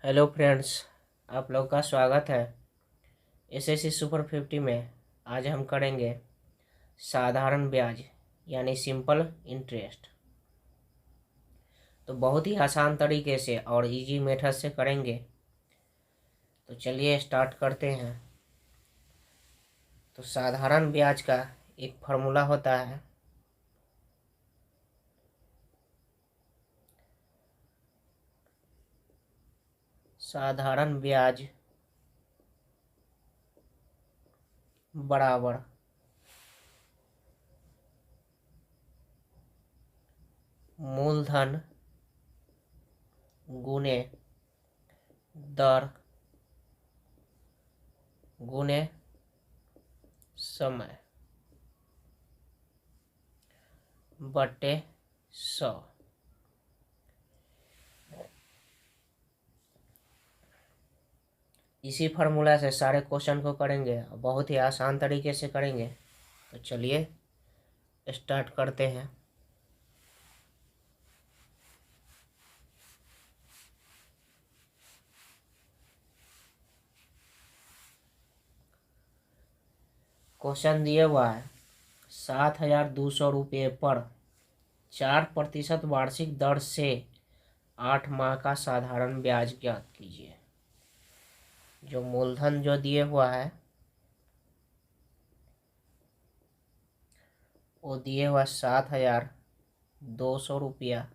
Hello friends, आप लोग का स्वागत है एसएससी सुपर 50 में। आज हम करेंगे साधारण ब्याज यानी सिंपल इंटरेस्ट। तो बहुत ही आसान तरीके से और इजी मेथड से करेंगे। तो चलिए स्टार्ट करते हैं। तो साधारण ब्याज का एक फार्मूला होता है। साधारण ब्याज बराबर मूलधन गुने दर गुने समय बटे 100। इसी फार्मूला से सारे क्वेश्चन को करेंगे, बहुत ही आसान तरीके से करेंगे। तो चलिए स्टार्ट करते हैं। क्वेश्चन दिए हुआ है 7,200 रुपये पर 4% वार्षिक दर से 8 माह का साधारण ब्याज ज्ञात कीजिए। जो मूलधन जो दिए हुआ है वो दिए हुआ 7,200 रुपया,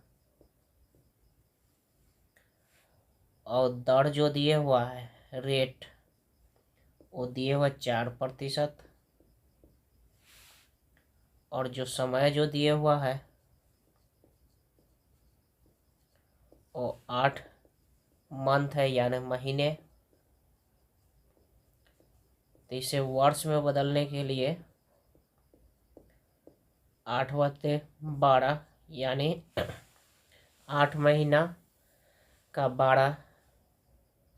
और दर जो दिए हुआ है रेट वो दिए हुआ 4%, और जो समय जो दिए हुआ है वो 8 मंथ है यानी महीने। तो इसे वर्ष में बदलने के लिए 8/12 यानी 8 महीना का 12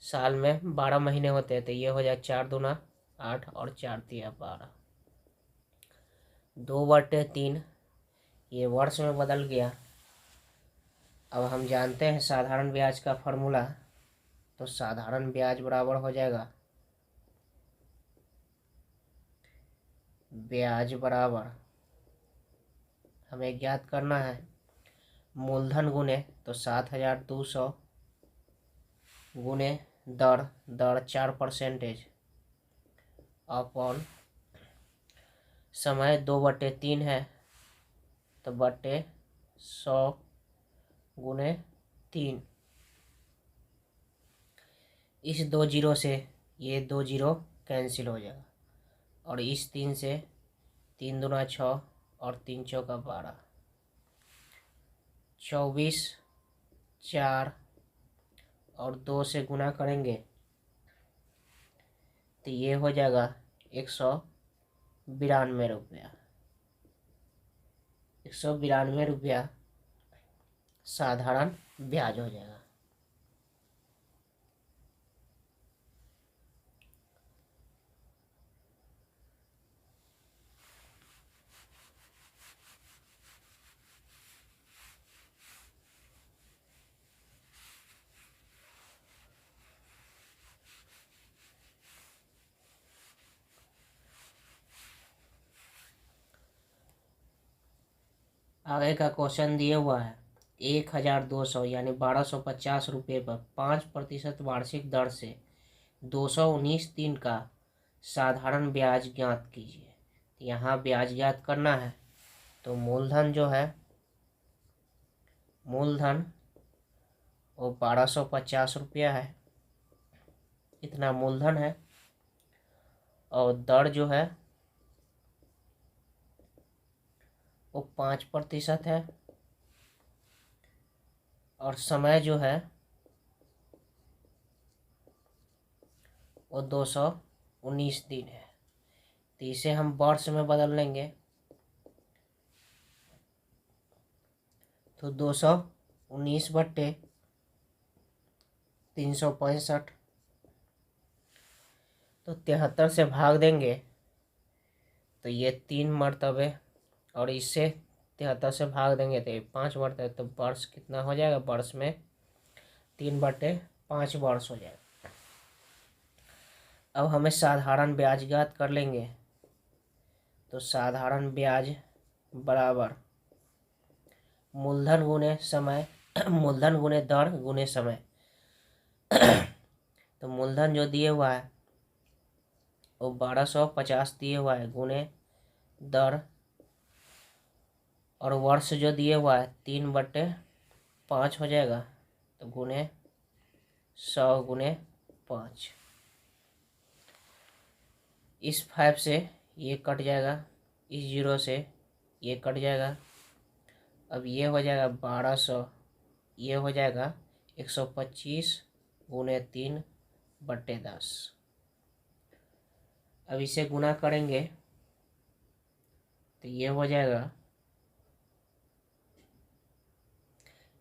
साल में 12 महीने होते हैं। तो ये हो जाए 4 दूना 8 और 4 तिया 12, 2/3 ये वर्ष में बदल गया। अब हम जानते हैं साधारण ब्याज का फॉर्मूला। तो साधारण ब्याज बराबर हो जाएगा ब्याज बराबर हमें ज्ञात करना है मूलधन गुने, तो 7,200 गुने दर 4% अपॉन समय 2/3 है, तो बटे 100 गुने 3। इस 2 जीरो से ये 2 जीरो कैंसिल हो जाएगा, और इस 3 से 3 दूना 6 और 3 चौका 12, 24, 4 और 2 से गुना करेंगे तो ये हो जाएगा 192 रुपया। 192 रुपया साधारण ब्याज हो जाएगा। आगे का क्वेश्चन दिया हुआ है 1,200 यानी 1,250 रुपये पर 5% वार्षिक दर से 219 दिन का साधारण ब्याज ज्ञात कीजिए। यहाँ ब्याज ज्ञात करना है। तो मूलधन जो है मूलधन वो 1,250 रुपया है, इतना मूलधन है। और दर जो है वो 5% है, और समय जो है वो 219 दिन है। तो इसे हम वर्ष में बदल लेंगे। तो 219/365, तो 73 से भाग देंगे तो ये 3 मरतबे, और इससे 73 से भाग देंगे तो ये 5 मरतबे। तो वर्ष कितना हो जाएगा, वर्ष में 3/73 5 वर्ष हो जाएगा। अब हमें साधारण ब्याज ज्ञात कर लेंगे। तो साधारण ब्याज बराबर मूलधन गुने समय मूलधन गुने दर गुने समय। तो मूलधन जो दिए हुआ है वो 1250 दिए हुआ है, गुने दर, और वर्ष जो दिए हुआ है 3/5 हो जाएगा, तो गुने 100 गुने 5। इस 5 से ये कट जाएगा, इस 0 से ये कट जाएगा। अब ये हो जाएगा 1200, ये हो जाएगा 125 गुने 3/10। अब इसे गुना करेंगे तो ये हो जाएगा,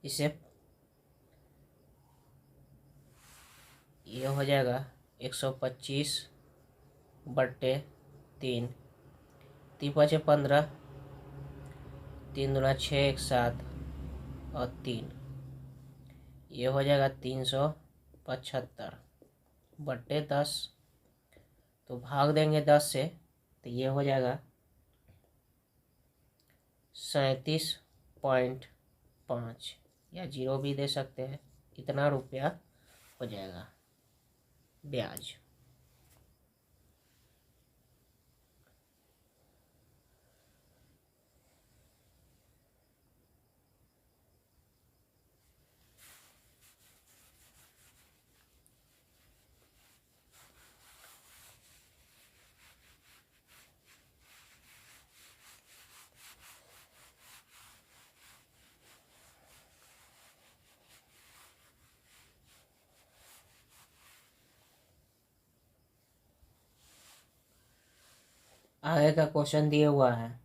इसे ये हो जाएगा 125/3, 3×5 = 15, 3×2 = 6, 1 7 और 3, ये हो जाएगा 375/10। तो भाग देंगे 10 से, तो ये हो जाएगा 37.5, या 0 भी दे सकते हैं। इतना रुपया हो जाएगा ब्याज। आगे का क्वेश्चन दिया हुआ है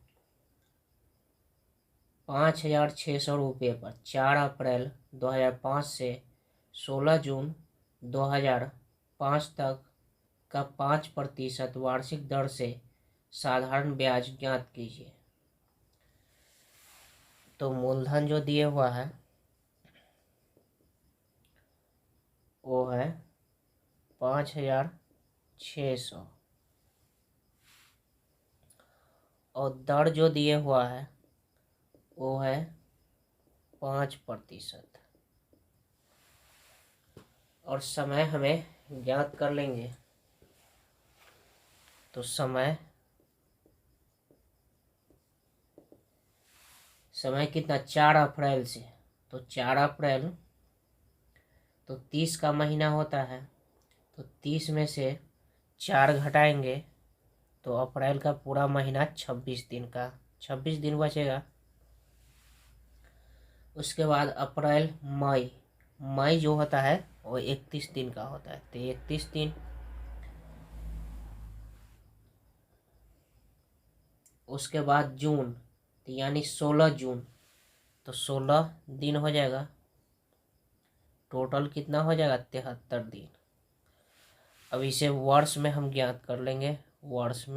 5,600 रुपये पर 4 अप्रैल 2005 से 16 जून 2005 तक का 5% वार्षिक दर से साधारण ब्याज ज्ञात कीजिए। तो मूलधन जो दिए हुआ है वो है 5,600, और दर जो दिए हुआ है वो है 5%, और समय हमें ज्ञात कर लेंगे। तो समय कितना, 4 अप्रैल से, तो 4 अप्रैल तो 30 का महीना होता है, तो 30 में से 4 घटाएंगे तो अप्रैल का पूरा महीना 26 दिन का, 26 दिन बचेगा। उसके बाद अप्रैल मई जो होता है वो 31 दिन का होता है, तो 31 दिन। उसके बाद जून, तो यानी 16 जून, तो 16 दिन हो जाएगा। टोटल कितना हो जाएगा, 73 दिन। अब इसे वर्ष में हम ज्ञात कर लेंगे। वर्ष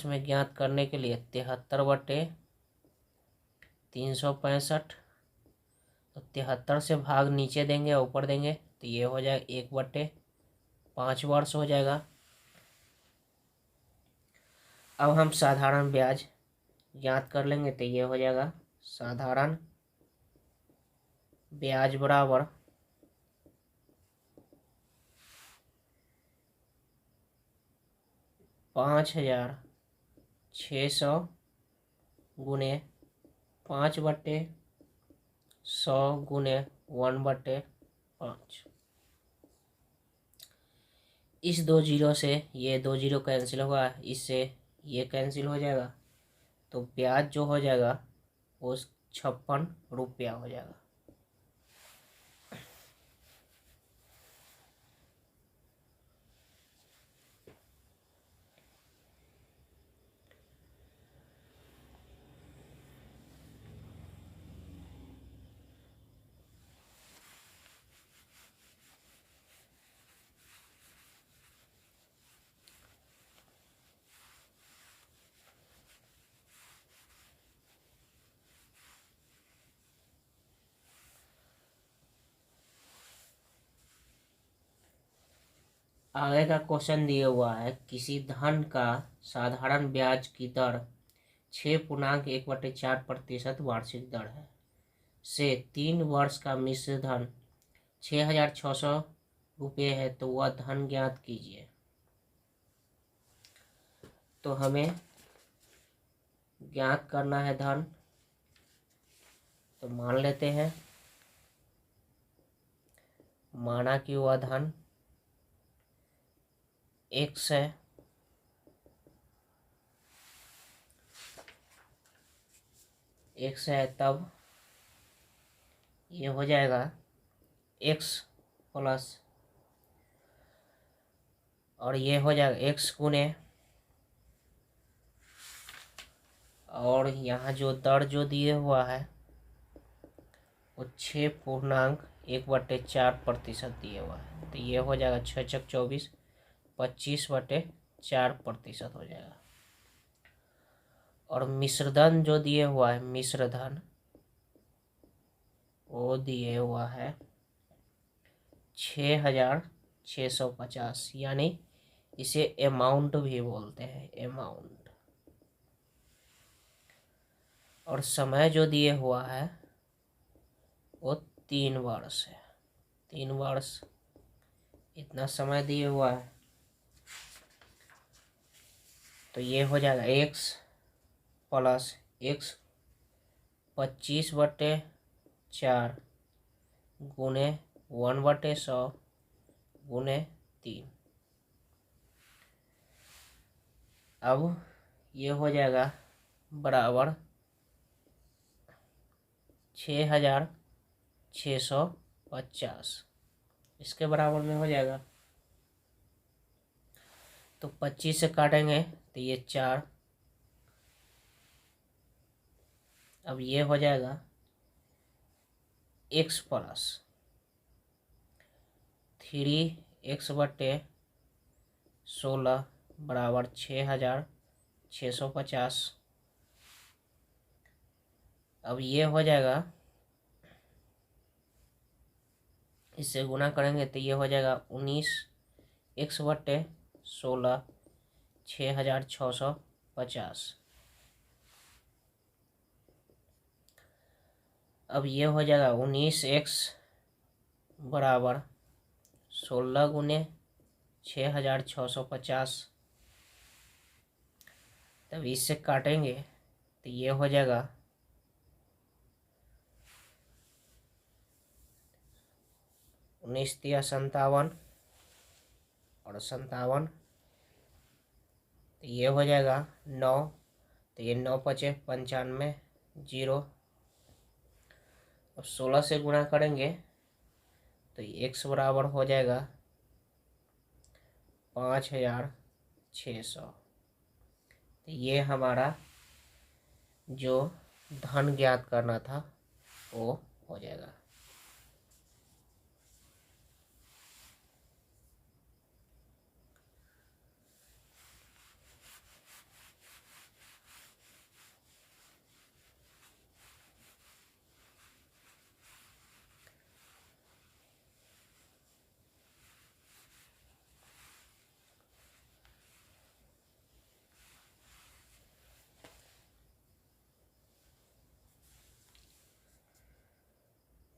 में ज्ञात करने के लिए 73/365, तो 73 से भाग नीचे देंगे ऊपर देंगे, तो ये हो जाएगा 1/5 वर्ष हो जाएगा। अब हम साधारण ब्याज ज्ञात कर लेंगे, तो ये हो जाएगा साधारण ब्याज बराबर 5,600 गुने 5/100 गुने 1/5। इस 2 जीरो से ये 2 जीरो कैंसिल होगा, इससे ये कैंसिल हो जाएगा, तो ब्याज जो हो जाएगा वो 56 रुपया हो जाएगा। आगे का क्वेश्चन दिया हुआ है, किसी धन का साधारण ब्याज की दर 6.1/4% वार्षिक दर है से 3 वर्ष का मिश्र धन 6,600 रुपये है, तो वह धन ज्ञात कीजिए। तो हमें ज्ञात करना है धन, तो मान लेते हैं, माना कि वह धन x है, तब ये हो जाएगा x प्लस, और ये हो जाएगा x गुने, और यहाँ जो दर जो दिए हुआ है वो 6.1/4% दिए हुआ है, तो ये हो जाएगा 6×6 = 24, 25/4% हो जाएगा। और मिश्रधन जो दिए हुआ है, मिश्रधन वो दिए हुआ है 6,650, यानी इसे अमाउंट भी बोलते हैं, अमाउंट। और समय जो दिए हुआ है वो 3 वर्ष है, 3 वर्ष इतना समय दिए हुआ है, तो ये हो जाएगा x प्लस x 25/4 गुने 1/100 गुने 3। अब ये हो जाएगा बराबर 6,650, इसके बराबर में हो जाएगा। तो 25 से काटेंगे तो ये 4, अब ये हो जाएगा x प्लस 3x/16 बराबर 6,650। अब ये हो जाएगा, इससे गुना करेंगे तो ये हो जाएगा 19x/16 6,650। अब ये हो जाएगा 19x बराबर 16 गुने 6,650। तब इससे काटेंगे तो ये हो जाएगा 19 × 57 और 57, तो ये हो जाएगा 9, तो ये 9 × 5 = 95, 0। अब 16 से गुणा करेंगे तो x बराबर हो जाएगा 5,600। तो ये हमारा जो धन ज्ञात करना था वो हो जाएगा।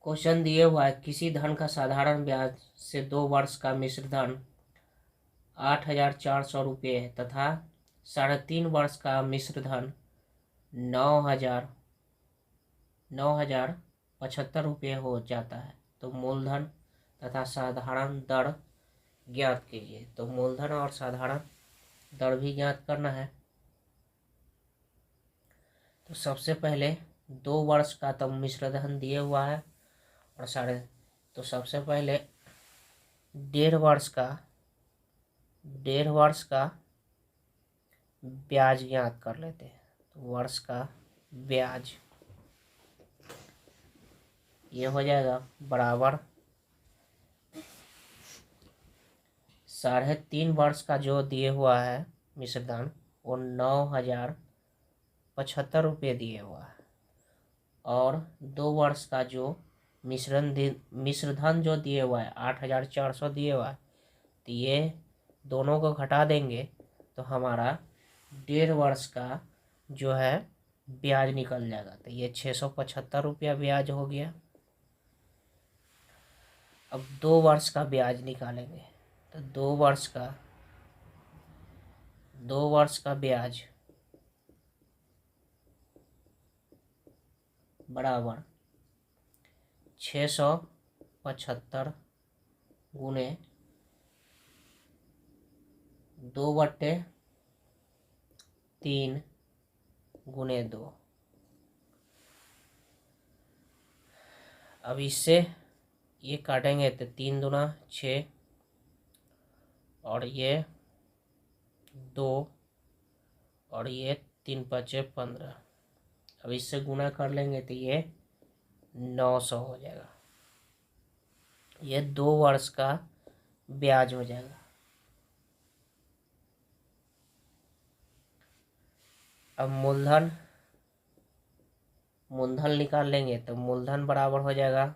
क्वेश्चन दिए हुआ है, किसी धन का साधारण ब्याज से 2 वर्ष का मिश्र धन 8,400 रुपये है तथा 3.5 वर्ष का मिश्र धन 9,075 रुपये हो जाता है, तो मूलधन तथा साधारण दर ज्ञात कीजिए। तो मूलधन और साधारण दर भी ज्ञात करना है। तो सबसे पहले 2 वर्ष का तो मिश्र धन दिए हुआ है और तो सबसे पहले 1.5 वर्ष का ब्याज ज्ञात कर लेते हैं। तो वर्ष का ब्याज ये हो जाएगा बराबर 3.5 वर्ष का जो दिए हुआ है मिश्र धन वो 9,075 रुपये दिए हुआ है, और 2 वर्ष का जो मिश्र धन जो दिए हुआ है 8,400 दिए हुआ है, तो ये दोनों को घटा देंगे तो हमारा 1.5 वर्ष का जो है ब्याज निकल जाएगा। तो ये 675 रुपया ब्याज हो गया। अब 2 वर्ष का ब्याज निकालेंगे तो 2 वर्ष का ब्याज बराबर 675 गुने 2/3 गुने 2। अब इससे ये काटेंगे तो 3 दूना 6 और ये 2 और ये 3 5 15। अब इससे गुना कर लेंगे तो ये 900 हो जाएगा। ये 2 वर्ष का ब्याज हो जाएगा। अब मूलधन निकाल लेंगे तो मूलधन बराबर हो जाएगा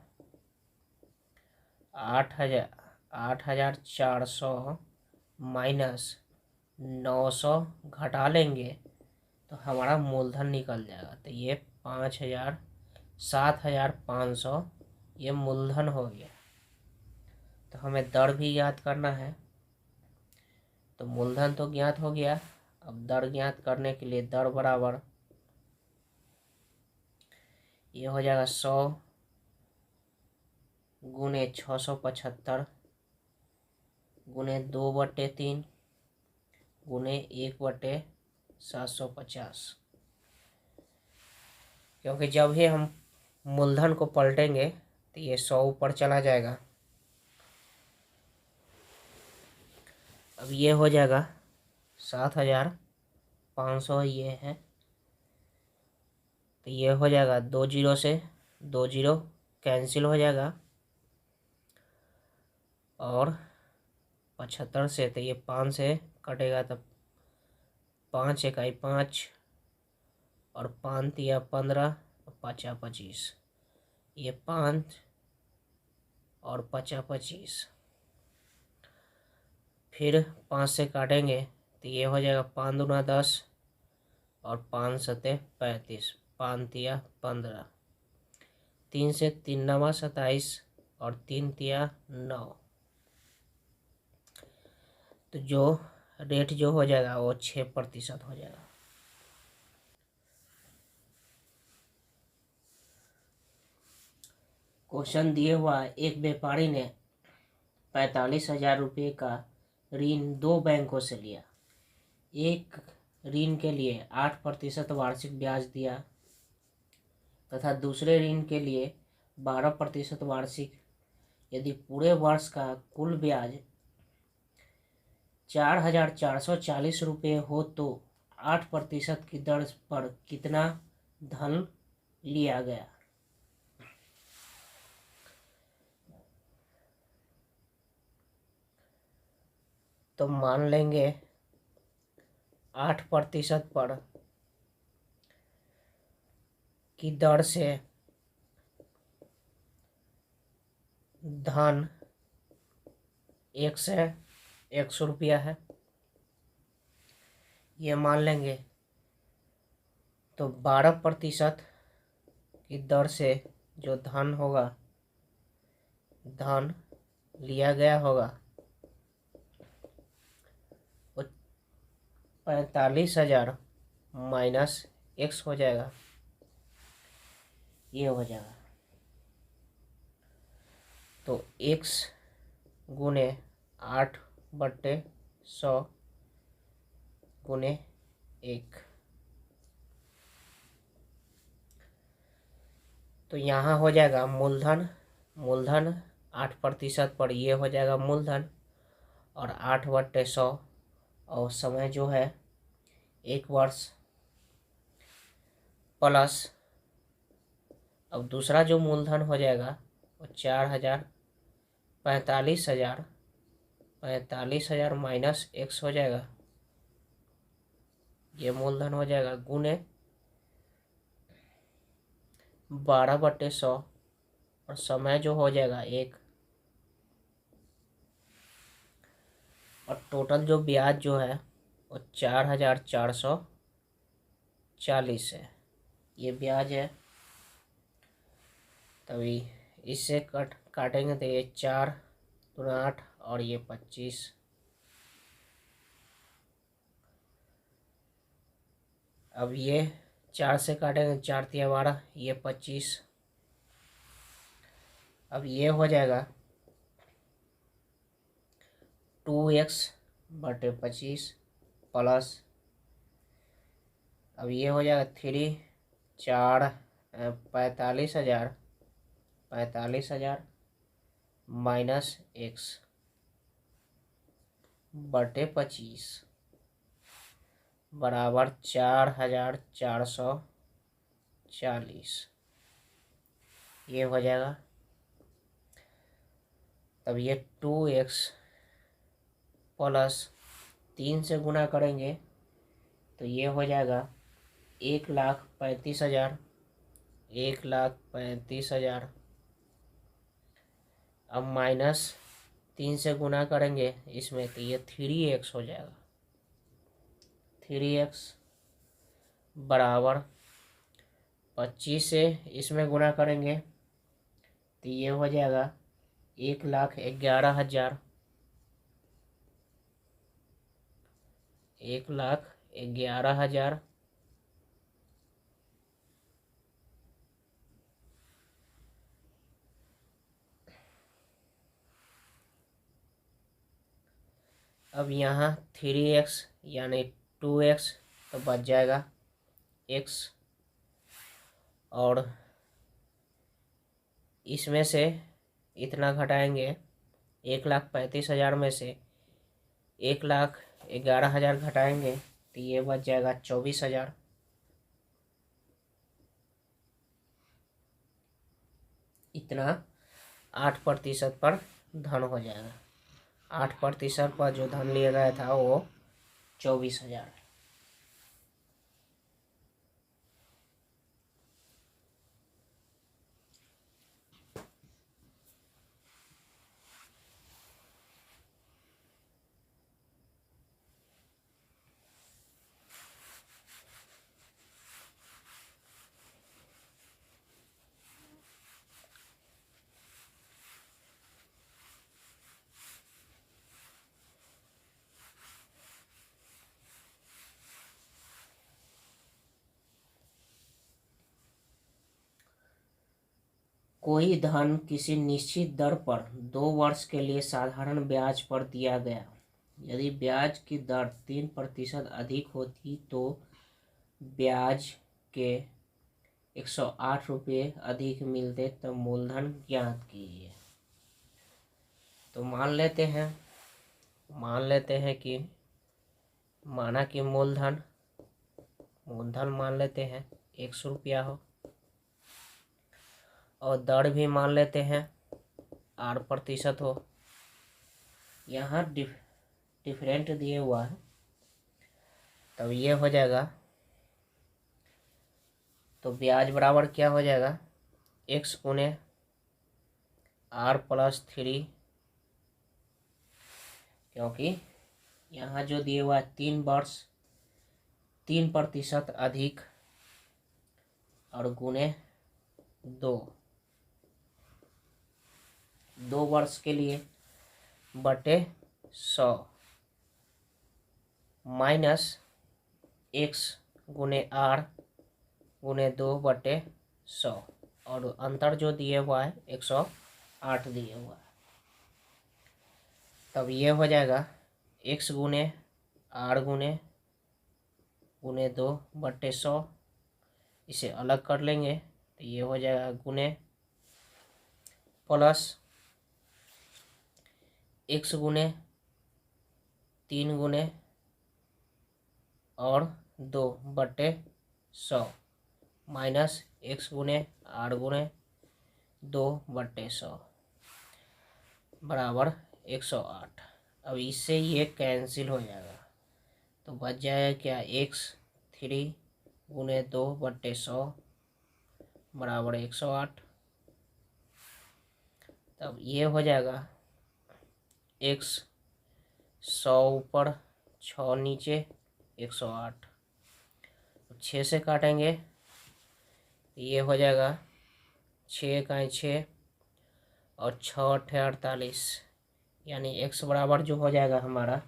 8,400 माइनस 900 घटा लेंगे तो हमारा मूलधन निकल जाएगा। तो ये 7,500 ये मूलधन हो गया। तो हमें दर भी ज्ञात करना है। तो मूलधन तो ज्ञात हो गया। अब दर ज्ञात करने के लिए दर बराबर ये हो जाएगा 100 गुने 675 गुने 2/3 गुने 1/750। क्योंकि जब ही हम मूलधन को पलटेंगे तो ये 100 ऊपर चला जाएगा। अब ये हो जाएगा 7,500 ये है। तो ये हो जाएगा 2 जीरो से 2 जीरो कैंसिल हो जाएगा और 75 से तो ये 5 से कटेगा तो 5 इकाई 5 और 5 तिया 15 और 5 25। ये 5 और 5 25 फिर 5 से काटेंगे तो ये हो जाएगा 5 दूना 10 और 5 सते 35 5 तिया 15 3 से 3 नवा 27 और 3 तिया 9। तो जो रेट जो हो जाएगा वो 6% हो जाएगा। क्वेश्चन दिए हुआ एक व्यापारी ने 45,000 रुपये का ऋण 2 बैंकों से लिया। एक ऋण के लिए 8% वार्षिक ब्याज दिया तथा दूसरे ऋण के लिए 12% वार्षिक। यदि पूरे वर्ष का कुल ब्याज 4,440 रुपये हो तो 8% की दर पर कितना धन लिया गया। तो मान लेंगे 8% पर की दर से धन 100 रुपया है, ये मान लेंगे। तो 12% की दर से जो धन होगा, धन लिया गया होगा वो 45,000 माइनस x हो जाएगा। ये हो जाएगा तो x गुने 8/100 गुने 1। तो यहाँ हो जाएगा मूलधन 8% पर ये हो जाएगा मूलधन और 8/100 और समय जो है 1 वर्ष प्लस। अब दूसरा जो मूलधन हो जाएगा वो 45,000 माइनस x हो जाएगा। ये मूलधन हो जाएगा गुने 12/100 और समय जो हो जाएगा 1 और टोटल जो ब्याज जो है वो 4,440 है, ये ब्याज है। तभी इससे काटेंगे तो ये 4×8 और ये 25। अब ये 4 से काटेंगे, 4×3=12, ये 25। अब ये हो जाएगा 2x/25 प्लस, अब ये हो जाएगा 45,000 माइनस x/25 बराबर 4,440, ये हो जाएगा। तब ये 2x प्लस 3 से गुना करेंगे तो ये हो जाएगा 1,35,000, 1,35,000। अब माइनस 3 से गुना करेंगे इसमें तो ये 3x हो जाएगा, 3x बराबर 25 से इसमें गुना करेंगे तो ये हो जाएगा 1,11,000, 1,11,000। अब यहाँ 3x यानी 2x तो बच जाएगा x, और इसमें से इतना घटाएंगे, 1,35,000 में से 1,11,000 घटाएंगे तो ये बच जाएगा 24,000। इतना 8% पर धन हो जाएगा। 8% पर जो धन लिया गया था वो 24,000। कोई धन किसी निश्चित दर पर 2 वर्ष के लिए साधारण ब्याज पर दिया गया। यदि ब्याज की दर 3% अधिक होती तो ब्याज के 108 रुपये अधिक मिलते, तब मूलधन ज्ञात कीजिए। तो मान लेते हैं कि माना कि मूलधन मान लेते हैं 100 रुपया हो, और दर भी मान लेते हैं 8% हो। यहाँ डिफरेंट दिए हुआ है, तब ये हो जाएगा, तो ब्याज बराबर क्या हो जाएगा, x गुने r+3, क्योंकि यहाँ जो दिए हुआ है 3 वर्ष 3% अधिक और गुने 2 वर्ष के लिए बटे 100 माइनस x गुने r गुने 2/100, और अंतर जो दिए हुआ है 108 दिए हुआ है। तब ये हो जाएगा x गुने r गुने 2/100, इसे अलग कर लेंगे तो ये हो जाएगा गुने प्लस x गुने 3 गुने और 2/100 माइनस x गुने r गुने 2/100 बराबर 108। अब इससे ये कैंसिल हो जाएगा, तो बच जाएगा क्या, x3 गुने 2/100 बराबर 108। तब ये हो जाएगा x 100 ऊपर 6 नीचे 108। 6 से काटेंगे ये हो जाएगा 6 का 6 और 6 अट्ठे 48, यानी x बराबर जो हो जाएगा हमारा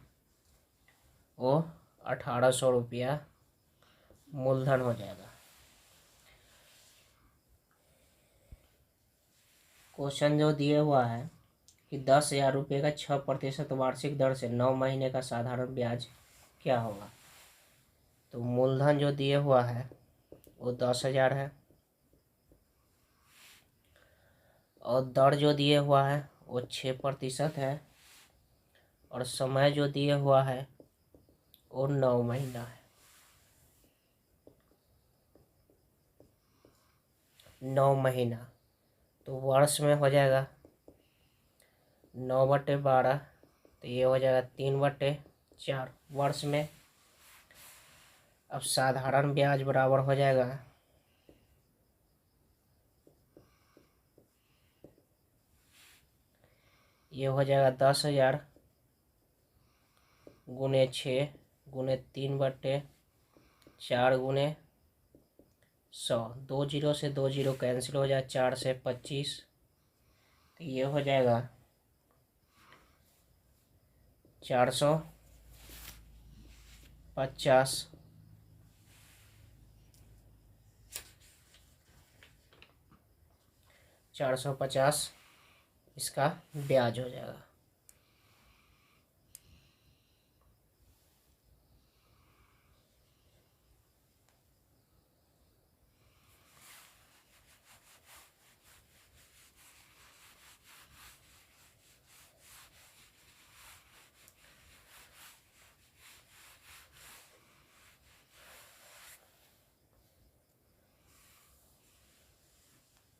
वो 1800 रुपया मूलधन हो जाएगा। क्वेश्चन जो दिए हुआ है कि 10,000 रुपये का 6% वार्षिक दर से 9 महीने का साधारण ब्याज क्या होगा। तो मूलधन जो दिए हुआ है वो 10,000 है और दर जो दिए हुआ है वो 6% है और समय जो दिए हुआ है वो 9 महीना है। 9 महीना तो वर्ष में हो जाएगा 9/12, तो ये हो जाएगा 3/4 वर्ष में। अब साधारण ब्याज बराबर हो जाएगा ये हो जाएगा 10,000 गुने 6 गुने 3/4 गुने 100। 2 जीरो से 2 जीरो कैंसिल हो जाए, 4 से 25, तो ये हो जाएगा 450। 450 इसका ब्याज हो जाएगा।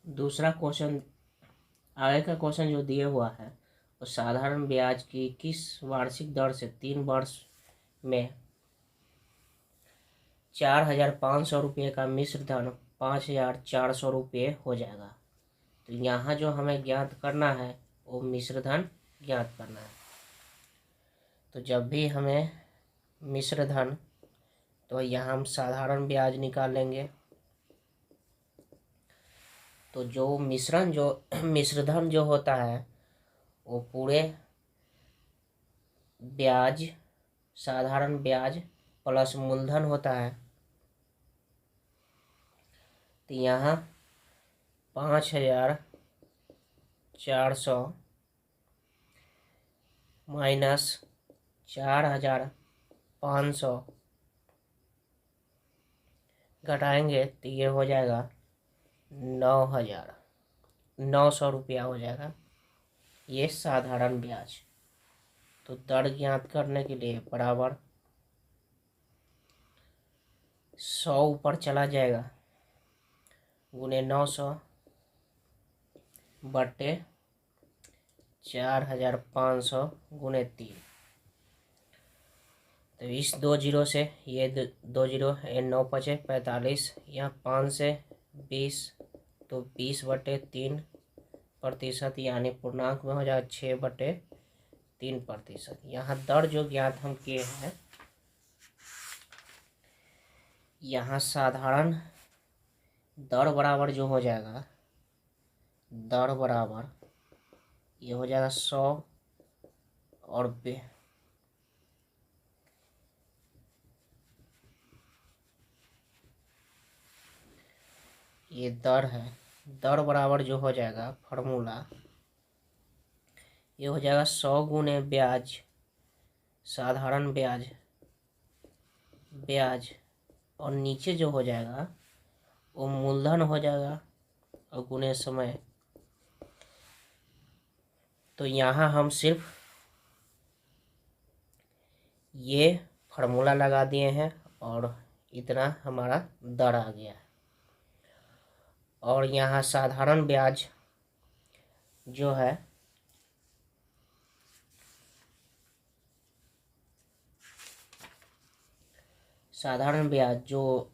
दूसरा क्वेश्चन, आगे का क्वेश्चन जो दिया हुआ है वो साधारण ब्याज की किस वार्षिक दर से 3 वर्ष में 4,500 रुपये का मिश्र धन 5,400 रुपये हो जाएगा। तो यहाँ जो हमें ज्ञात करना है वो मिश्र धन ज्ञात करना है। तो जब भी हमें मिश्र धन, तो यहाँ हम साधारण ब्याज निकाल लेंगे। तो जो मिश्र धन जो होता है वो पूरे ब्याज, साधारण ब्याज प्लस मूलधन होता है। तो यहाँ 5,400 माइनस 4,500 घटाएंगे तो ये हो जाएगा 9,900 रुपया हो जाएगा ये साधारण ब्याज। तो दर ज्ञात करने के लिए बराबर 100 ऊपर चला जाएगा गुने 900 बटे 4,500 गुने 3। तो इस 2 जीरो से ये 2 जीरो 9 पचे 45, यहाँ 5 से 20, तो 20/3%, यानी पूर्णांक में हो जाएगा 6/3%। यहाँ दर जो ज्ञात हम किए हैं, यहाँ साधारण दर बराबर जो हो जाएगा, दर बराबर ये हो जाएगा 100 और ये दर है। दर बराबर जो हो जाएगा फॉर्मूला ये हो जाएगा 100 गुने ब्याज, साधारण ब्याज और नीचे जो हो जाएगा वो मूलधन हो जाएगा और गुने समय। तो यहाँ हम सिर्फ ये फार्मूला लगा दिए हैं और इतना हमारा दर आ गया है। और यहाँ साधारण ब्याज जो है साधारण ब्याज जो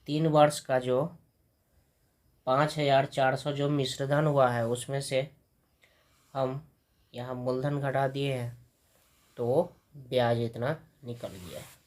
3 वर्ष का जो 5,400 जो मिश्रधन हुआ है उसमें से हम यहाँ मूलधन घटा दिए हैं तो ब्याज इतना निकल गया है।